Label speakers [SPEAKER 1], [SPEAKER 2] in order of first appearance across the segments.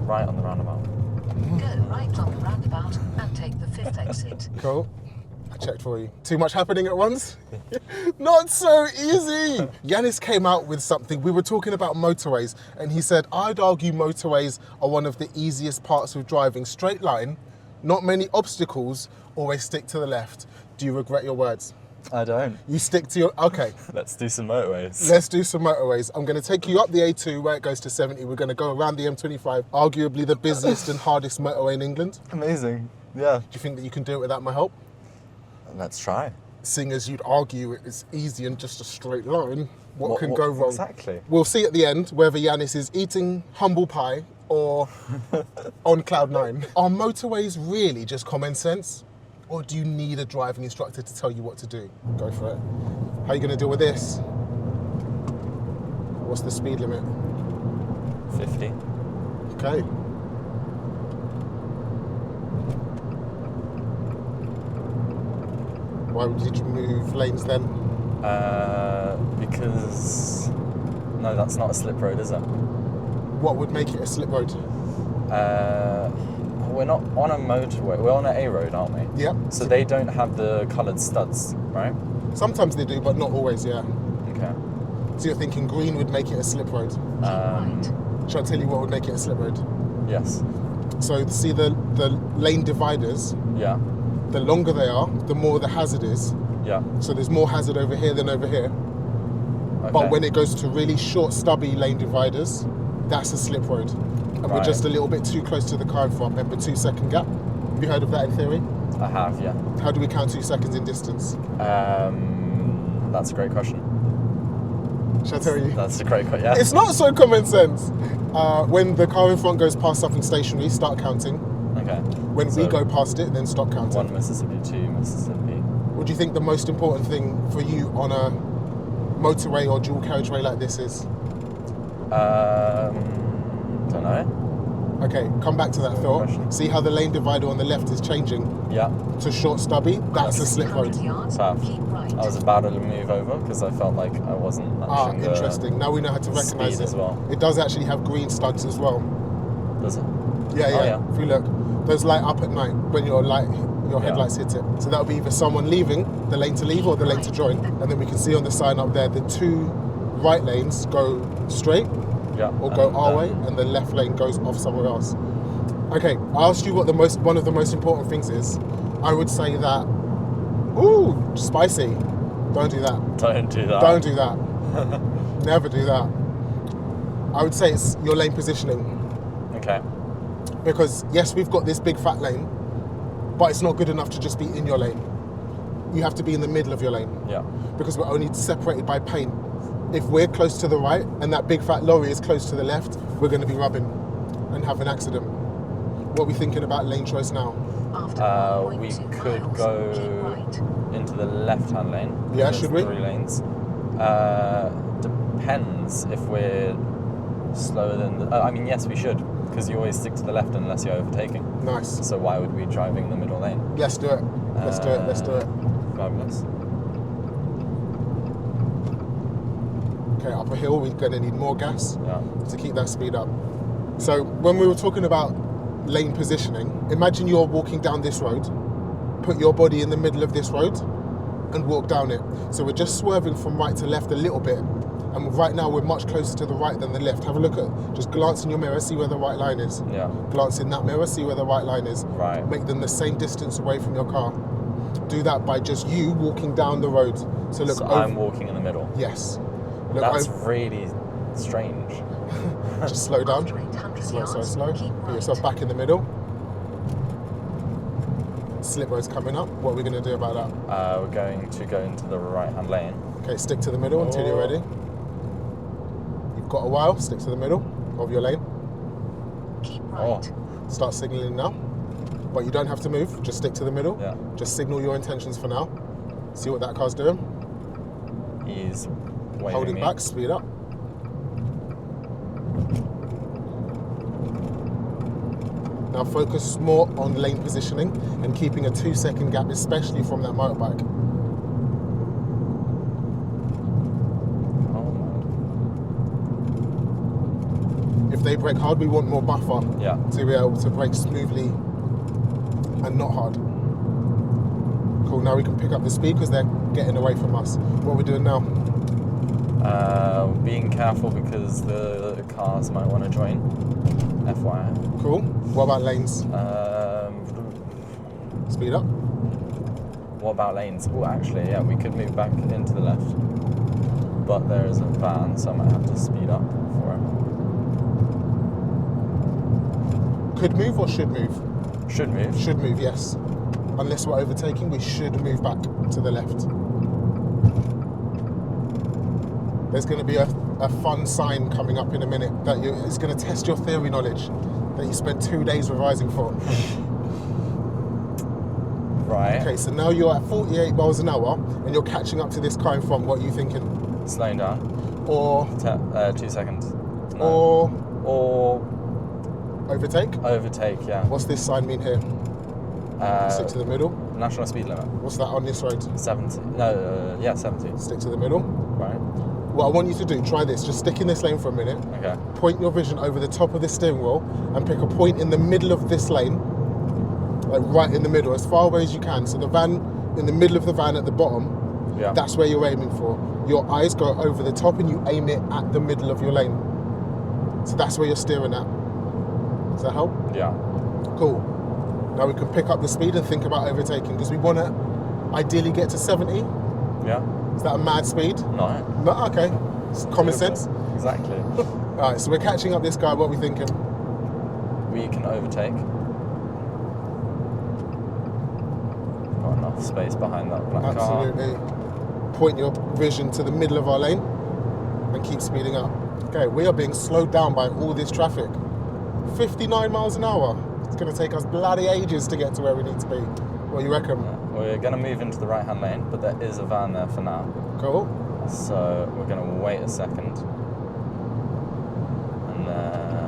[SPEAKER 1] right on the roundabout.
[SPEAKER 2] Go right on the roundabout and take the 5th exit.
[SPEAKER 3] Cool. I checked for you. Too much happening at once? Not so easy. Janis came out with something. We were talking about motorways, and he said, I'd argue motorways are one of the easiest parts of driving. Straight line, not many obstacles, always stick to the left. Do you regret your words?
[SPEAKER 1] I don't.
[SPEAKER 3] You stick to your... Okay.
[SPEAKER 1] Let's do some motorways.
[SPEAKER 3] Let's do some motorways. I'm going to take you up the A2 where it goes to 70. We're going to go around the M25, arguably the busiest and hardest motorway in England.
[SPEAKER 1] Amazing. Yeah.
[SPEAKER 3] Do you think that you can do it without my help?
[SPEAKER 1] Let's try.
[SPEAKER 3] Seeing as you'd argue it's easy and just a straight line, what can go wrong?
[SPEAKER 1] Exactly.
[SPEAKER 3] We'll see at the end whether Janis is eating humble pie or on cloud nine. Are motorways really just common sense? Or do you need a driving instructor to tell you what to do? Go for it. How are you going to deal with this? What's the speed limit?
[SPEAKER 1] 50.
[SPEAKER 3] Okay. Why did you move lanes then?
[SPEAKER 1] Because... No, that's not a slip road, is it?
[SPEAKER 3] What would make it a slip road?
[SPEAKER 1] We're not on a motorway. We're on an A road, aren't we?
[SPEAKER 3] Yeah.
[SPEAKER 1] So they don't have the coloured studs, right?
[SPEAKER 3] Sometimes they do, but not always, yeah.
[SPEAKER 1] Okay.
[SPEAKER 3] So you're thinking green would make it a slip road. Shall I tell you what would make it a slip road?
[SPEAKER 1] Yes.
[SPEAKER 3] So see the lane dividers,
[SPEAKER 1] Yeah.
[SPEAKER 3] the longer they are, the more the hazard is.
[SPEAKER 1] Yeah.
[SPEAKER 3] So there's more hazard over here than over here.
[SPEAKER 1] Okay.
[SPEAKER 3] But when it goes to really short, stubby lane dividers, that's a slip road. And we're
[SPEAKER 1] Right.
[SPEAKER 3] just a little bit too close to the car in front. Remember 2 second gap? Have you heard of that in theory?
[SPEAKER 1] I have, yeah.
[SPEAKER 3] How do we count 2 seconds in distance?
[SPEAKER 1] That's a great question.
[SPEAKER 3] Shall I tell you?
[SPEAKER 1] That's a great question, yeah.
[SPEAKER 3] It's not so common sense. When the car in front goes past something stationary, start counting.
[SPEAKER 1] Okay.
[SPEAKER 3] When we
[SPEAKER 1] So,
[SPEAKER 3] go past it, then stop counting.
[SPEAKER 1] 1 Mississippi, 2 Mississippi.
[SPEAKER 3] What do you think the most important thing for you on a motorway or dual carriageway like this is?
[SPEAKER 1] Don't know.
[SPEAKER 3] Okay, come back to that thought.
[SPEAKER 1] Question.
[SPEAKER 3] See how the lane divider on the left is changing
[SPEAKER 1] Yeah.
[SPEAKER 3] to short stubby? That's a slip road.
[SPEAKER 2] 100 yards,
[SPEAKER 1] So
[SPEAKER 2] keep right.
[SPEAKER 1] I was about to move over because I felt like I wasn't
[SPEAKER 3] Ah,
[SPEAKER 1] matching the
[SPEAKER 3] interesting. Now we know how to recognise
[SPEAKER 1] speed
[SPEAKER 3] it.
[SPEAKER 1] as well.
[SPEAKER 3] It does actually have green studs as well.
[SPEAKER 1] Does it?
[SPEAKER 3] Yeah, yeah.
[SPEAKER 1] Oh, yeah.
[SPEAKER 3] If you look, those light up at night when your
[SPEAKER 1] Yeah.
[SPEAKER 3] headlights hit it. So that'll be either someone leaving the lane to leave or the lane to join. And then we can see on the sign up there, the 2 right lanes go straight
[SPEAKER 1] Yeah.
[SPEAKER 3] or go
[SPEAKER 1] and
[SPEAKER 3] our
[SPEAKER 1] then-
[SPEAKER 3] way, and the left lane goes off somewhere else. Okay, I asked you what one of the most important things is. I would say that, ooh, spicy. Don't do that.
[SPEAKER 1] Don't do that.
[SPEAKER 3] Don't do that. Never do that. I would say it's your lane positioning.
[SPEAKER 1] Okay.
[SPEAKER 3] Because yes, we've got this big fat lane, but it's not good enough to just be in your lane. You have to be in the middle of your lane
[SPEAKER 1] Yeah.
[SPEAKER 3] because we're only separated by paint. If we're close to the right and that big fat lorry is close to the left, we're going to be rubbing and have an accident. What are we thinking about lane choice now?
[SPEAKER 2] After
[SPEAKER 1] We
[SPEAKER 2] 1.2
[SPEAKER 1] could
[SPEAKER 2] miles,
[SPEAKER 1] go
[SPEAKER 2] keep right.
[SPEAKER 1] into the left-hand lane.
[SPEAKER 3] Yeah,
[SPEAKER 1] There's
[SPEAKER 3] should we?
[SPEAKER 1] 3 lanes. Depends if we're slower than... I mean, yes, we should, because you always stick to the left unless you're overtaking.
[SPEAKER 3] Nice.
[SPEAKER 1] So why would we be driving the middle lane?
[SPEAKER 3] Let's do it. Let's do it. Let's do it.
[SPEAKER 1] Fabulous.
[SPEAKER 3] Okay, up a hill, we're going to need more gas
[SPEAKER 1] Yeah.
[SPEAKER 3] to keep that speed up. So when we were talking about lane positioning, imagine you're walking down this road, put your body in the middle of this road and walk down it. So we're just swerving from right to left a little bit. And right now we're much closer to the right than the left. Have a look at, just glance in your mirror, see where the right line is.
[SPEAKER 1] Yeah.
[SPEAKER 3] Glance in that mirror, see where the right line is.
[SPEAKER 1] Right.
[SPEAKER 3] Make them the same distance away from your car. Do that by just you walking down the road. So look,
[SPEAKER 1] So I'm walking in the middle.
[SPEAKER 3] yes. Look,
[SPEAKER 1] That's really strange.
[SPEAKER 3] just slow down.
[SPEAKER 2] After 800
[SPEAKER 3] Slow,
[SPEAKER 2] yards,
[SPEAKER 3] slow, slow.
[SPEAKER 2] keep
[SPEAKER 3] Put
[SPEAKER 2] right.
[SPEAKER 3] yourself back in the middle. Slip road's coming up. What are we going to do about that?
[SPEAKER 1] We're going to go into the right-hand lane.
[SPEAKER 3] Okay, stick to the middle until you're ready. You've got a while. Stick to the middle of your lane.
[SPEAKER 2] Keep right.
[SPEAKER 3] Start signalling now. But you don't have to move. Just stick to the middle.
[SPEAKER 1] Yeah.
[SPEAKER 3] Just signal your intentions for now. See what that car's doing.
[SPEAKER 1] He's waving
[SPEAKER 3] Holding
[SPEAKER 1] me.
[SPEAKER 3] back. Speed up. Now focus more on lane positioning and keeping a 2 second gap, especially from that motorbike.
[SPEAKER 1] Oh, man.
[SPEAKER 3] If they brake hard, we want more buffer
[SPEAKER 1] Yeah.
[SPEAKER 3] to be able to brake smoothly and not hard. Cool, now we can pick up the speed because they're getting away from us. What are we doing now?
[SPEAKER 1] Being careful because the cars might want to join. FYI.
[SPEAKER 3] Cool. What about lanes? Speed up.
[SPEAKER 1] What about lanes? Oh, actually, yeah, we could move back into the left. But there is a van, so I might have to speed up for it.
[SPEAKER 3] Could move or should move?
[SPEAKER 1] Should move.
[SPEAKER 3] Should move, yes. Unless we're overtaking, we should move back to the left. There's going to be a fun sign coming up in a minute that it's going to test your theory knowledge that you spent 2 days revising for.
[SPEAKER 1] Right.
[SPEAKER 3] Okay, so now you're at 48 miles an hour and you're catching up to this car in front. What are you thinking?
[SPEAKER 1] Slowing down.
[SPEAKER 3] Or
[SPEAKER 1] 2 seconds. No.
[SPEAKER 3] Or overtake?
[SPEAKER 1] Overtake, yeah.
[SPEAKER 3] What's this sign mean here? Stick to the middle.
[SPEAKER 1] National speed limit.
[SPEAKER 3] What's that on this road?
[SPEAKER 1] 70. No, yeah, 70.
[SPEAKER 3] Stick to the middle.
[SPEAKER 1] Right.
[SPEAKER 3] What I want you to do, try this. Just stick in this lane for a minute.
[SPEAKER 1] Okay.
[SPEAKER 3] Point your vision over the top of this steering wheel and pick a point in the middle of this lane. Like right in the middle, as far away as you can. So the van, in the middle of the van at the bottom,
[SPEAKER 1] Yeah.
[SPEAKER 3] that's where you're aiming for. Your eyes go over the top and you aim it at the middle of your lane. So that's where you're steering at. Does that help?
[SPEAKER 1] Yeah.
[SPEAKER 3] Cool. Now we can pick up the speed and think about overtaking because we want to ideally get to 70.
[SPEAKER 1] Yeah.
[SPEAKER 3] Is that a mad speed?
[SPEAKER 1] No.
[SPEAKER 3] No, okay. It's common sense.
[SPEAKER 1] Exactly.
[SPEAKER 3] All right, so we're catching up this guy. What are we thinking?
[SPEAKER 1] We can overtake. Got enough space behind that black
[SPEAKER 3] Absolutely. Point your vision to the middle of our lane and keep speeding up. Okay, we are being slowed down by all this traffic. 59 miles an hour. It's going to take us bloody ages to get to where we need to be. What do you reckon?
[SPEAKER 1] car. We're going to move into the right-hand lane, but there is a van there for now.
[SPEAKER 3] Cool.
[SPEAKER 1] So we're going to wait a second. And then...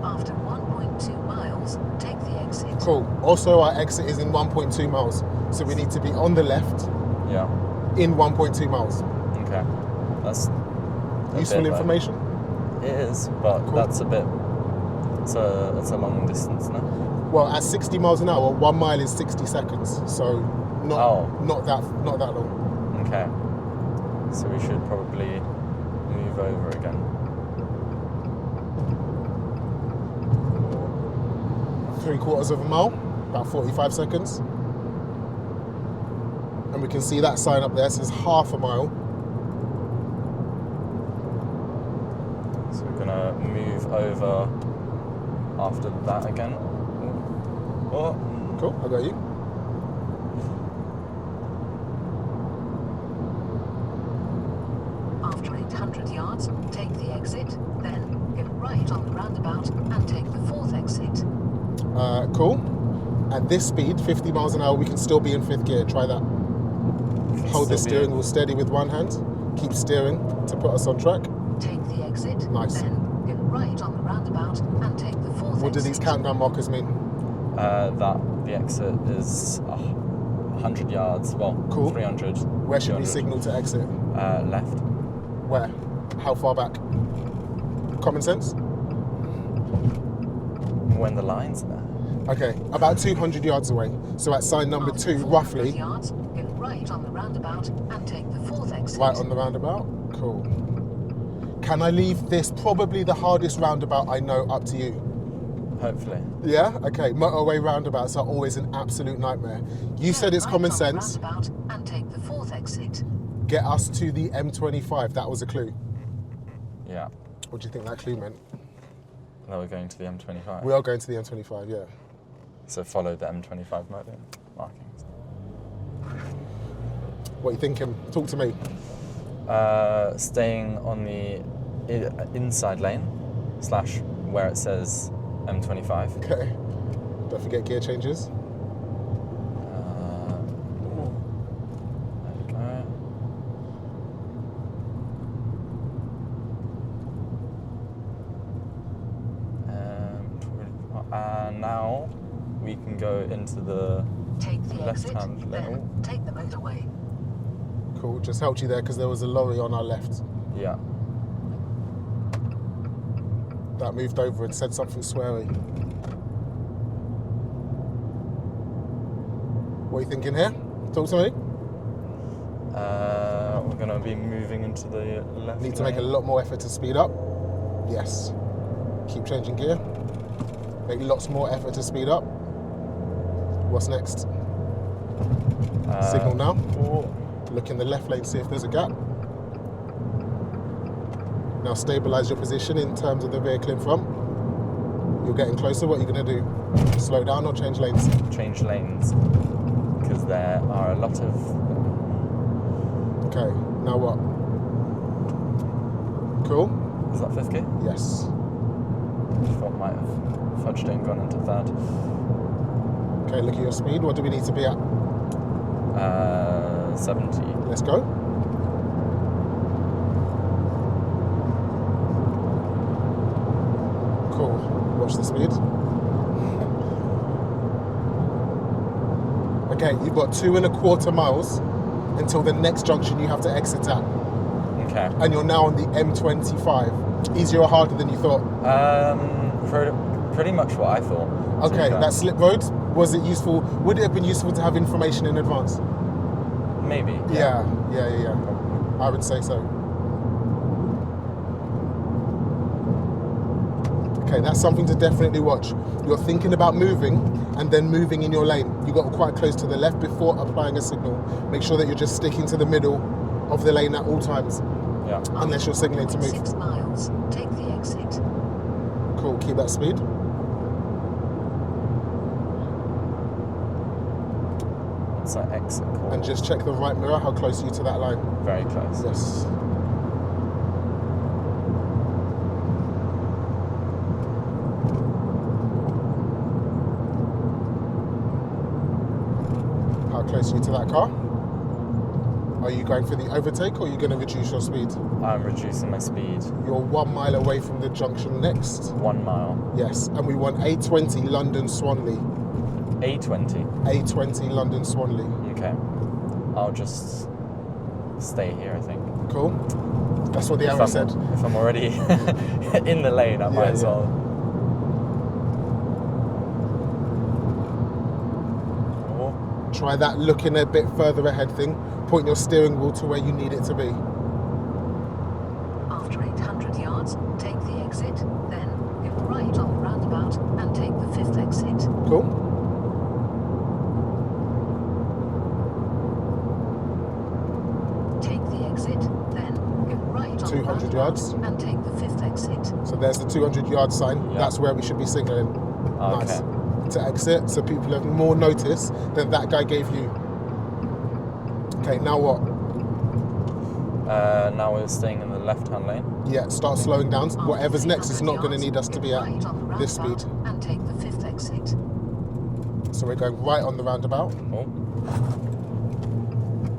[SPEAKER 2] After 1.2 miles, take the exit.
[SPEAKER 3] Cool. Also, our exit is in 1.2 miles. So we need to be on the left
[SPEAKER 1] Yeah.
[SPEAKER 3] in 1.2 miles.
[SPEAKER 1] Okay. That's... a
[SPEAKER 3] Useful
[SPEAKER 1] bit,
[SPEAKER 3] information?
[SPEAKER 1] It is, but
[SPEAKER 3] Cool.
[SPEAKER 1] that's a bit... It's a long distance, no?
[SPEAKER 3] Well, at 60 miles an hour, 1 mile is 60 seconds. So not that long.
[SPEAKER 1] Okay. So we should probably move over again.
[SPEAKER 3] 3/4 of a mile, about 45 seconds. And we can see that sign up there says half a mile.
[SPEAKER 1] So we're gonna move over after that again. Oh.
[SPEAKER 3] Cool, I got you.
[SPEAKER 2] After 800 yards, take the exit, then go right on the roundabout and take the fourth exit.
[SPEAKER 3] Cool. At this speed, 50 miles an hour, we can still be in 5th gear. Try that. Hold the steering wheel steady with one hand. Keep steering to put us on track.
[SPEAKER 2] Take the exit,
[SPEAKER 3] Nice.
[SPEAKER 2] then go right on the roundabout and take the fourth
[SPEAKER 3] What do
[SPEAKER 2] exit.
[SPEAKER 3] these countdown markers mean?
[SPEAKER 1] That the exit is 100 yards. Well,
[SPEAKER 3] Cool.
[SPEAKER 1] 300.
[SPEAKER 3] Where should we
[SPEAKER 1] 200.
[SPEAKER 3] signal to exit?
[SPEAKER 1] Left.
[SPEAKER 3] Where? How far back? Common sense?
[SPEAKER 1] When the line's there.
[SPEAKER 3] Okay, about 200 yards away. So at sign number
[SPEAKER 2] After
[SPEAKER 3] 2,
[SPEAKER 2] 400
[SPEAKER 3] roughly,
[SPEAKER 2] yards, go right on the roundabout and take the fourth exit.
[SPEAKER 3] right on the roundabout. Cool. Can I leave this probably the hardest roundabout I know up to you?
[SPEAKER 1] Hopefully.
[SPEAKER 3] Yeah? Okay, motorway roundabouts are always an absolute nightmare. You said it's
[SPEAKER 2] Right
[SPEAKER 3] common
[SPEAKER 2] on the
[SPEAKER 3] sense.
[SPEAKER 2] roundabout and take the fourth exit.
[SPEAKER 3] Get us to the M25. That was a clue.
[SPEAKER 1] Yeah.
[SPEAKER 3] What do you think that clue meant?
[SPEAKER 1] Now we're going to the M25.
[SPEAKER 3] We are going to the M25, yeah.
[SPEAKER 1] So follow the M25 markings.
[SPEAKER 3] What are you thinking? Talk to me.
[SPEAKER 1] Staying on the inside lane / where it says M25.
[SPEAKER 3] Okay. Don't forget gear changes.
[SPEAKER 1] There we go. And now we can go into the
[SPEAKER 2] Take the exit,
[SPEAKER 1] left-hand
[SPEAKER 2] then
[SPEAKER 1] lane.
[SPEAKER 2] take the motorway.
[SPEAKER 3] Cool, just helped you there because there was a lorry on our left.
[SPEAKER 1] Yeah.
[SPEAKER 3] That moved over and said something sweary. What are you thinking here? Talk to me.
[SPEAKER 1] We're going to be moving into the left
[SPEAKER 3] Need to
[SPEAKER 1] lane.
[SPEAKER 3] make a lot more effort to speed up. Yes. Keep changing gear. Make lots more effort to speed up. What's next? Signal now.
[SPEAKER 1] Oh.
[SPEAKER 3] Look in the left lane, see if there's a gap. Now stabilise your position in terms of the vehicle in front. You're getting closer, what are you going to do? Slow down or change lanes?
[SPEAKER 1] Change lanes. Because there are a lot of...
[SPEAKER 3] Okay, now what? Cool?
[SPEAKER 1] Is that fifth gear?
[SPEAKER 3] Yes.
[SPEAKER 1] Thought might have fudged it and gone into third.
[SPEAKER 3] Okay, look at your speed. What do we need to be at?
[SPEAKER 1] 70.
[SPEAKER 3] Let's go. Cool. Watch the speed. Okay, you've got 2.25 miles until the next junction you have to exit at.
[SPEAKER 1] Okay.
[SPEAKER 3] And you're now on the M25. Easier or harder than you thought?
[SPEAKER 1] Pretty much what I thought.
[SPEAKER 3] Okay, that slip road, was it useful? Would it have been useful to have information in advance?
[SPEAKER 1] Maybe.
[SPEAKER 3] Yeah. I would say so. Okay, that's something to definitely watch. You're thinking about moving and then moving in your lane. You got quite close to the left before applying a signal. Make sure that you're just sticking to the middle of the lane at all times.
[SPEAKER 1] Yeah.
[SPEAKER 3] Unless you're signaling to move.
[SPEAKER 2] 6 miles. Take the exit.
[SPEAKER 3] Cool, keep that speed.
[SPEAKER 1] What's that exit called?
[SPEAKER 3] And just check the right mirror, how close are you to that line?
[SPEAKER 1] Very close.
[SPEAKER 3] Yes. How close are you to that car? Are you going for the overtake or are you going to reduce your speed?
[SPEAKER 1] I'm reducing my speed.
[SPEAKER 3] You're 1 mile away from the junction next.
[SPEAKER 1] 1 mile.
[SPEAKER 3] Yes, and we want A20 London Swanley.
[SPEAKER 1] A20.
[SPEAKER 3] A20 London Swanley.
[SPEAKER 1] Okay. I'll just stay here, I think.
[SPEAKER 3] Cool. That's what the arrow said.
[SPEAKER 1] If I'm already in the lane, I might as well. Oh.
[SPEAKER 3] Try that looking a bit further ahead thing. Point your steering wheel to where you need it to be.
[SPEAKER 2] After 800 yards, take the exit, then go right on the roundabout and take the 5th exit.
[SPEAKER 3] Cool.
[SPEAKER 2] Take the exit, then go right on the
[SPEAKER 3] 200
[SPEAKER 2] roundabout
[SPEAKER 3] yards.
[SPEAKER 2] and take the 5th exit.
[SPEAKER 3] So there's the 200 yard sign.
[SPEAKER 1] Yeah.
[SPEAKER 3] That's where we should be signalling.
[SPEAKER 1] Okay.
[SPEAKER 3] Nice. To exit, so people have more notice than that guy gave you. Okay, now what?
[SPEAKER 1] Now we're staying in the left-hand lane.
[SPEAKER 3] Yeah, start slowing down.
[SPEAKER 2] After
[SPEAKER 3] Whatever's next is
[SPEAKER 2] 300
[SPEAKER 3] not going to
[SPEAKER 2] yards,
[SPEAKER 3] need us to
[SPEAKER 2] go
[SPEAKER 3] be at
[SPEAKER 2] right on the
[SPEAKER 3] this speed.
[SPEAKER 2] roundabout and take the 5th exit.
[SPEAKER 3] So we're going right on the roundabout.
[SPEAKER 1] Oh.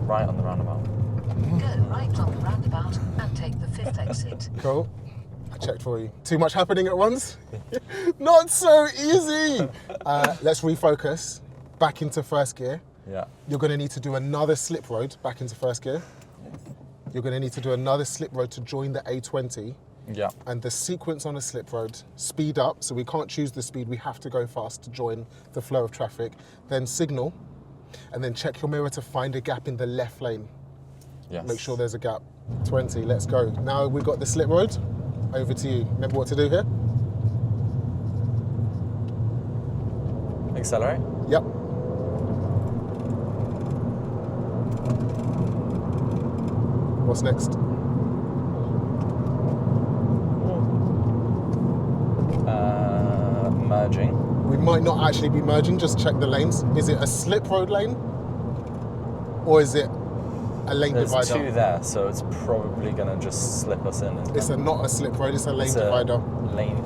[SPEAKER 1] Right on the roundabout.
[SPEAKER 2] Go right on the roundabout and take the 5th exit.
[SPEAKER 3] Cool. I checked for you. Too much happening at once? Not so easy. Let's refocus back into first gear.
[SPEAKER 1] Yeah.
[SPEAKER 3] You're going to need to do another slip road back into first gear. You're going to need to do another slip road to join the A20.
[SPEAKER 1] Yeah.
[SPEAKER 3] And the sequence on a slip road, speed up, so we can't choose the speed, we have to go fast to join the flow of traffic. Then signal, and then check your mirror to find a gap in the left lane.
[SPEAKER 1] Yes.
[SPEAKER 3] Make sure there's a gap. 20, let's go. Now we've got the slip road, over to you. Remember what to do here?
[SPEAKER 1] Accelerate.
[SPEAKER 3] Yep. What's next?
[SPEAKER 1] Merging.
[SPEAKER 3] We might not actually be merging, just check the lanes. Is it a slip road lane? Or is it a lane
[SPEAKER 1] There's
[SPEAKER 3] divider?
[SPEAKER 1] two there, so it's probably going to just slip us in.
[SPEAKER 3] It's not a slip road, it's a lane divider.
[SPEAKER 1] Lane.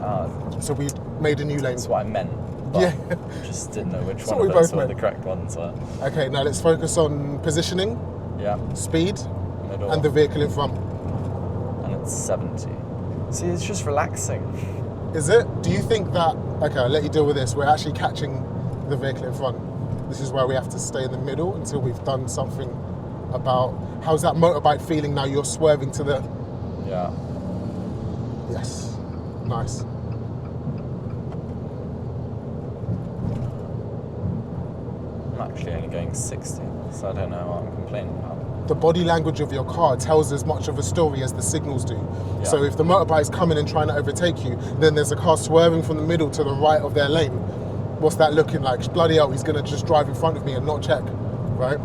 [SPEAKER 3] So we made a new lane.
[SPEAKER 1] That's what I meant. But
[SPEAKER 3] Yeah.
[SPEAKER 1] Just didn't know which
[SPEAKER 3] That's
[SPEAKER 1] one
[SPEAKER 3] what
[SPEAKER 1] of
[SPEAKER 3] we
[SPEAKER 1] those
[SPEAKER 3] both
[SPEAKER 1] were
[SPEAKER 3] meant.
[SPEAKER 1] the correct ones. So.
[SPEAKER 3] Okay, now let's focus on positioning,
[SPEAKER 1] Yeah.
[SPEAKER 3] speed,
[SPEAKER 1] Middle.
[SPEAKER 3] and the vehicle in front.
[SPEAKER 1] And it's 70. See, it's just relaxing.
[SPEAKER 3] Is it? Do you think that, okay, I'll let you deal with this, we're actually catching the vehicle in front. This is why we have to stay in the middle until we've done something about how's that motorbike feeling now you're swerving to the...
[SPEAKER 1] Yeah.
[SPEAKER 3] Yes, nice.
[SPEAKER 1] I'm actually only going 60, so I don't know what I'm complaining about.
[SPEAKER 3] The body language of your car tells as much of a story as the signals do.
[SPEAKER 1] Yeah.
[SPEAKER 3] So if the motorbike's coming and trying to overtake you, then there's a car swerving from the middle to the right of their lane. What's that looking like? Bloody hell, he's gonna just drive in front of me and not check, right?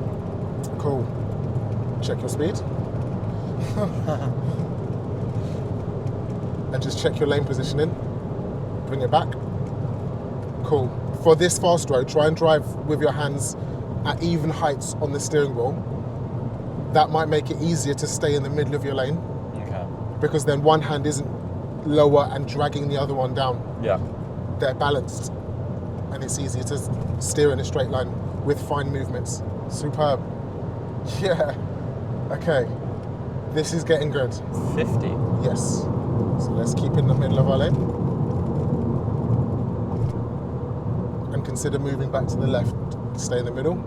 [SPEAKER 3] Cool. Check your speed. And just check your lane positioning. Bring it back. Cool. For this fast road, try and drive with your hands at even heights on the steering wheel. That might make it easier to stay in the middle of your lane.
[SPEAKER 1] Okay.
[SPEAKER 3] Because then one hand isn't lower and dragging the other one down.
[SPEAKER 1] Yeah.
[SPEAKER 3] They're balanced. And it's easier to steer in a straight line with fine movements. Superb. Yeah. Okay. This is getting good.
[SPEAKER 1] 50.
[SPEAKER 3] Yes. So let's keep in the middle of our lane. And consider moving back to the left. Stay in the middle.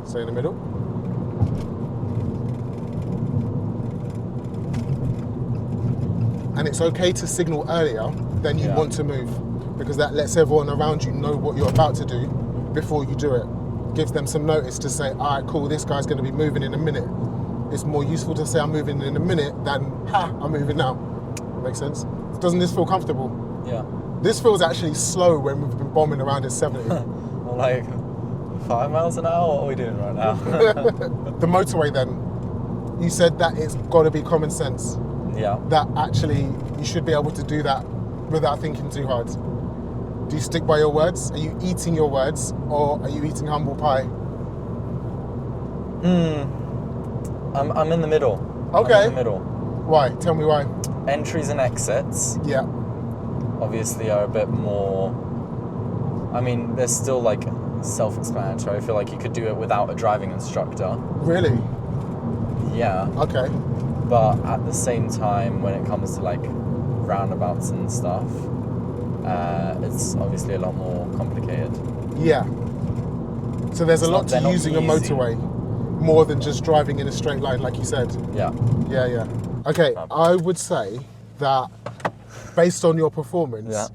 [SPEAKER 3] Stay in the middle. And it's okay to signal earlier than you want to move, because that lets everyone around you know what you're about to do before you do it. Gives them some notice to say, all right, cool, this guy's going to be moving in a minute. It's more useful to say I'm moving in a minute than, ha, I'm moving now. Makes sense? Doesn't this feel comfortable?
[SPEAKER 1] Yeah.
[SPEAKER 3] This feels actually slow when we've been bombing around at 70.
[SPEAKER 1] Well, like 5 miles an hour? What are we doing right now?
[SPEAKER 3] The motorway then, you said that it's got to be common sense.
[SPEAKER 1] Yeah.
[SPEAKER 3] That actually you should be able to do that without thinking too hard. Do you stick by your words? Are you eating your words, or are you eating humble pie?
[SPEAKER 1] I'm in the middle.
[SPEAKER 3] Okay.
[SPEAKER 1] I'm in the middle.
[SPEAKER 3] Why? Tell me why.
[SPEAKER 1] Entries and exits
[SPEAKER 3] Yeah.
[SPEAKER 1] obviously are a bit more... I mean, they're still like self-explanatory. I feel like you could do it without a driving instructor.
[SPEAKER 3] Really?
[SPEAKER 1] Yeah.
[SPEAKER 3] Okay.
[SPEAKER 1] But at the same time, when it comes to like roundabouts and stuff, it's obviously a lot more complicated.
[SPEAKER 3] Yeah. So there's a lot to
[SPEAKER 1] they're not
[SPEAKER 3] using a
[SPEAKER 1] easy.
[SPEAKER 3] motorway, more than just driving in a straight line, like you said.
[SPEAKER 1] Yeah.
[SPEAKER 3] Yeah, yeah. Okay, I would say that based on your performance,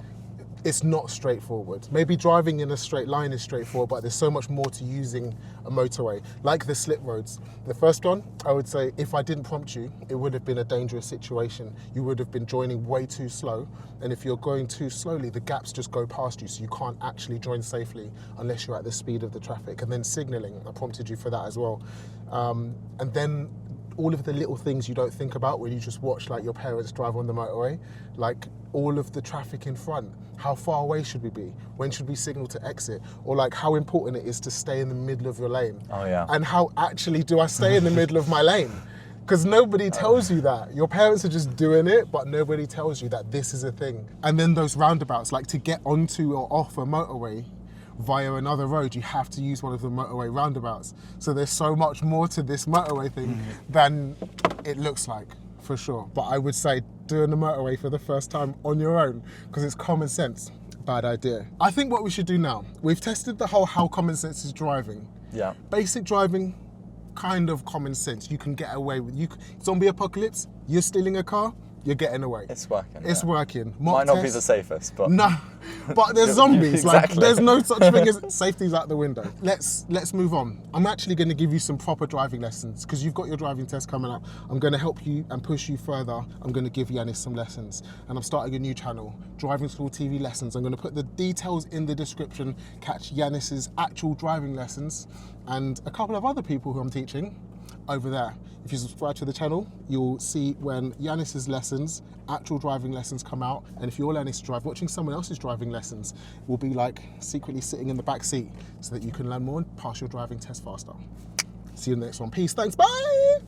[SPEAKER 3] it's not straightforward. Maybe driving in a straight line is straightforward, but there's so much more to using a motorway, like the slip roads. The first one, I would say, if I didn't prompt you, it would have been a dangerous situation. You would have been joining way too slow, and if you're going too slowly, the gaps just go past you, so you can't actually join safely unless you're at the speed of the traffic. And then signalling, I prompted you for that as well. And then all of the little things you don't think about when you just watch like your parents drive on the motorway, like all of the traffic in front. How far away should we be? When should we signal to exit? Or like how important it is to stay in the middle of your lane.
[SPEAKER 1] Oh yeah.
[SPEAKER 3] And how actually do I stay in the middle of my lane? Because nobody tells you that. Your parents are just doing it, but nobody tells you that this is a thing. And then those roundabouts, like to get onto or off a motorway via another road, you have to use one of the motorway roundabouts. So there's so much more to this motorway thing than it looks like, for sure. But I would say doing the motorway for the first time on your own, because it's common sense, bad idea. I think what we should do now, we've tested the whole how common sense is driving.
[SPEAKER 1] Yeah.
[SPEAKER 3] Basic driving, kind of common sense. You can get away with, zombie apocalypse, you're stealing a car, you're getting away.
[SPEAKER 1] It's working.
[SPEAKER 3] It's working.
[SPEAKER 1] Might not be the safest, but...
[SPEAKER 3] No, but there's zombies.
[SPEAKER 1] Exactly.
[SPEAKER 3] Like, there's no such thing as safety's out the window. Let's move on. I'm actually going to give you some proper driving lessons because you've got your driving test coming up. I'm going to help you and push you further. I'm going to give Janis some lessons. And I'm starting a new channel, Driving School TV Lessons. I'm going to put the details in the description, catch Janis's actual driving lessons and a couple of other people who I'm teaching over there. If you subscribe to the channel, you'll see when Janis's lessons, actual driving lessons come out. And if you're learning to drive, watching someone else's driving lessons will be like secretly sitting in the back seat so that you can learn more and pass your driving test faster. See you in the next one. Peace, thanks, bye!